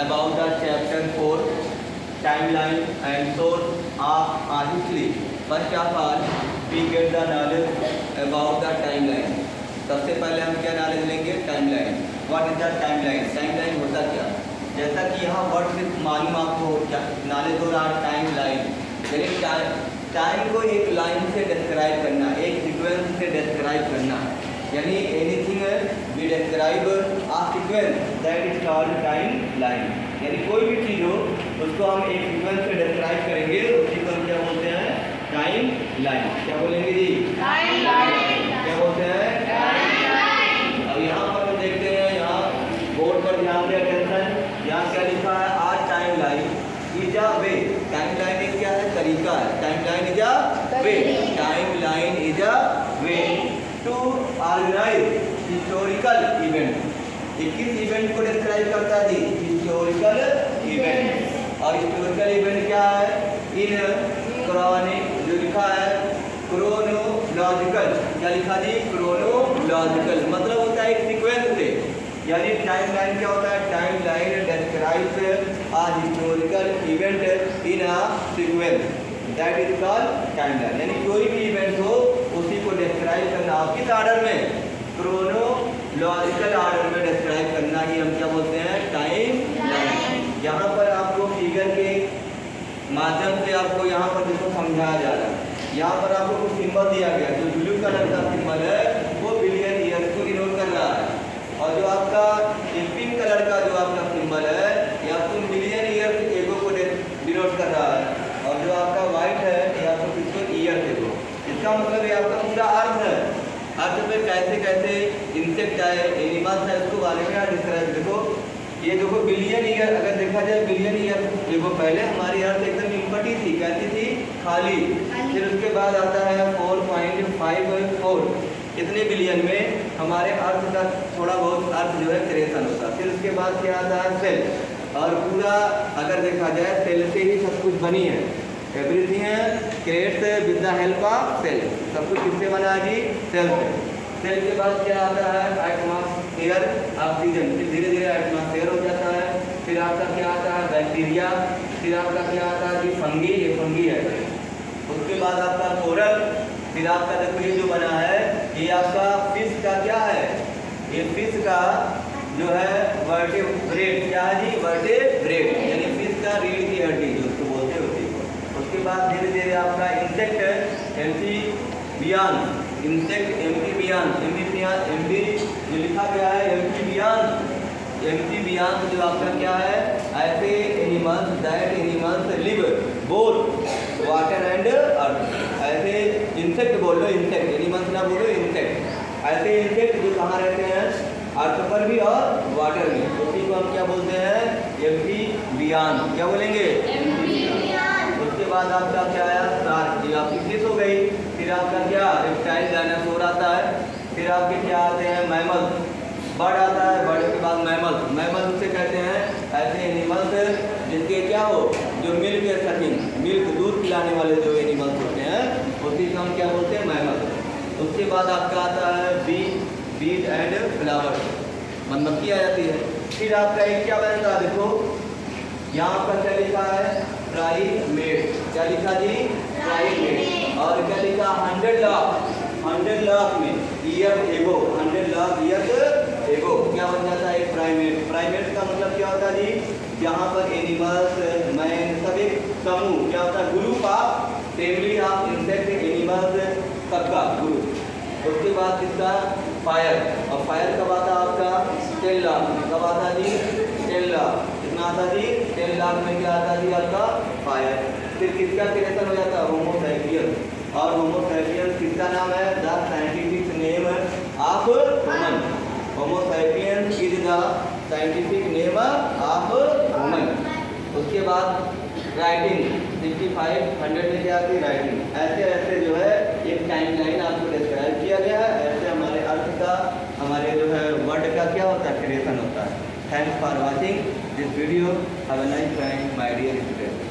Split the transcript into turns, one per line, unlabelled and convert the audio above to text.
about the chapter 4 timeline and source of our history. First of all, we get the knowledge about the timeline. सबसे पहले हम क्या knowledge लेंगे? Timeline. What is the timeline? Timeline होता क्या? जैसा कि यहाँ वर्ड से मालूम आपको क्या नॉलेज हो रहा है. टाइमलाइन यानी टाइम को एक लाइन से डिस्क्राइब करना, एक सीक्वेंस से डिस्क्राइब करना. यानी anything we describe a sequence that is called timeline. यानी कोई भी चीज़ हो उसको हम एक सीक्वेंस से डिस्क्राइब करेंगे, उसी को हम क्या बोलते हैं? Timeline. क्या बोलेंगे जी? Timeline. क्या बोलते हैं? Timeline. अब यहाँ पर हम देखते हैं, यहाँ बोर्ड पर ध्यान दें, अटेंशन. यहाँ क्या लिखा है? आर timeline is a way. Timeline एक क्या है? तरीका है. Timeline is a way. Timeline is a way to organize historical event. ये किस इवेंट को डिस्क्राइब करता है जी? Historical event. और हिस्टोरिकल इवेंट क्या है? इन क्रॉनिक जो लिखा है क्रोनोलॉजिकल. क्या लिखा जी? क्रोनोलॉजिकल मतलब होता है एक सीक्वेंस से. यानी टाइम लाइन क्या होता है? Time line describes a historical event in a sequence that is called timeline. यानी कोई भी इवेंट हो उसी को डिस्क्राइब करना. किस ऑर्डर में? क्रोनोलॉजिकल ऑर्डर में डिस्क्राइब करना ही हम क्या बोलते हैं? Time line. यहाँ पर आपको फिगर के माध्यम से आपको यहाँ पर जिसको समझाया जा रहा है, यहाँ पर आपको कुछ सिंबल दिया गया. जो ब्लू कलर का सिंबल है वो बिलियन ईयर्स को डिनोट कर रहा है, और जो आपका पिंक कलर का जो आपका सिंबल है ये आपको मिलियन ईयर्स एगो को डिनोट कर रहा है, और जो आपका व्हाइट है ये आपको किसको? Years ago. इसका मतलब ये आपका पूरा अर्थ है. अर्थ पे कैसे कैसे इंसेक्ट आए, एनिमल्स है, उसको बारे में डिस्क्राइब. देखो ये देखो बिलियन ईयर, अगर देखा जाए बिलियन ईयर देखो पहले हमारी अर्थ एकदम इम्पटी थी. कैसी थी? खाली. फिर उसके बाद आता है 4.54. इतने बिलियन में हमारे अर्थ का थोड़ा बहुत अर्थ जो है क्रिएशन होता है. फिर उसके बाद क्या आता है? सेल. और पूरा अगर देखा जाए सेल से ही सब कुछ बनी है. Everything creates with the help of cell. सब कुछ किससे बना है जी? सेल से. सेल के बाद क्या आता है? Atmosphere, oxygen. फिर धीरे धीरे एटमॉस्फेयर हो जाता है. फिर आपका क्या आता है? बैक्टीरिया. फिर आपका क्या आता है जी? फंगी. ये फंगी है. उसके बाद आपका कोरल. फिर आपका देखो ये जो बना है ये आपका फिश का क्या है? ये फिश का जो है वर्टेब्रेट. क्या है जी? वर्टेब्रेट यानी फिश का रीढ़ की हड्डी जो उसको बोलते होती है. उसके बाद धीरे धीरे आपका insect, amphibian. Insect, amphibian. Amphi जो लिखा गया है एम्फीबियन. एम्फीबियन जो आपका क्या है? ऐसे animals that animals live both water and earth. ऐसे इंसेक्ट बोल लो, इंसेक्ट. एनिमल्स ना बोलो, इंसेक्ट. ऐसे इंसेक्ट जो कहाँ रहते हैं? अर्थ पर भी और वाटर में. उसी को हम क्या बोलते हैं? एम्फीबियन. क्या बोलेंगे? एम्फीबियन. उसके बाद आपका क्या आया? शार्क. ये आपकी फिश हो गई. फिर आपका क्या? रेप्टाइल, डायनासोर आता है. फिर आपके क्या आते हैं? मैमल्स. बर्ड आता है. बर्ड के बाद मैमल्स. मैमल्स से कहते हैं ऐसे एनिमल्स जिनके क्या हो? जो मिल्क सकिंग, मिल्क दूध पिलाने वाले जो एनिमल्स होते हैं उसी को हम क्या बोलते हैं? मैमल्स. उसके बाद आपका आता है बीज एंड फ्लावर. मधुमक्खी आ जाती है. फिर आपका एक क्या बनता है? देखो यहाँ पर क्या लिखा है? प्राइमेट. क्या लिखा जी? प्राइमेट. और क्या लिखा? 100 लाख. 100 लाख में year ago. 100 lakh year ago क्या बन जाता है? एक प्राइमेट. प्राइमेट का मतलब क्या होता है जी? यहाँ पर एनिमल्स, मैन, सब एक समूह. क्या होता है? Group of family of insect animals सबका ग्रुप. उसके बाद किसका? फायर. और फायर कब आता है आपका? 10 लाख. कब आता है जी? 10 लाख. कितना आता जी? 10 लाख में क्या आता जी? आपका फायर. फिर किसका क्रिएशन हो जाता है? Homo sapiens. और होमो सैपियंस किसका नाम है? The scientific name of human. Homo sapiens is the scientific name of human. उसके बाद राइटिंग 65, 100 में क्या आती है? राइटिंग. ऐसे ऐसे जो है एक टाइम लाइन आपको डिस्क्राइब किया गया है. ऐसे हमारे अर्थ का, हमारे जो है वर्ड का क्या होता है? क्रिएशन होता है. Thanks for watching this video. Have a nice time my dear student.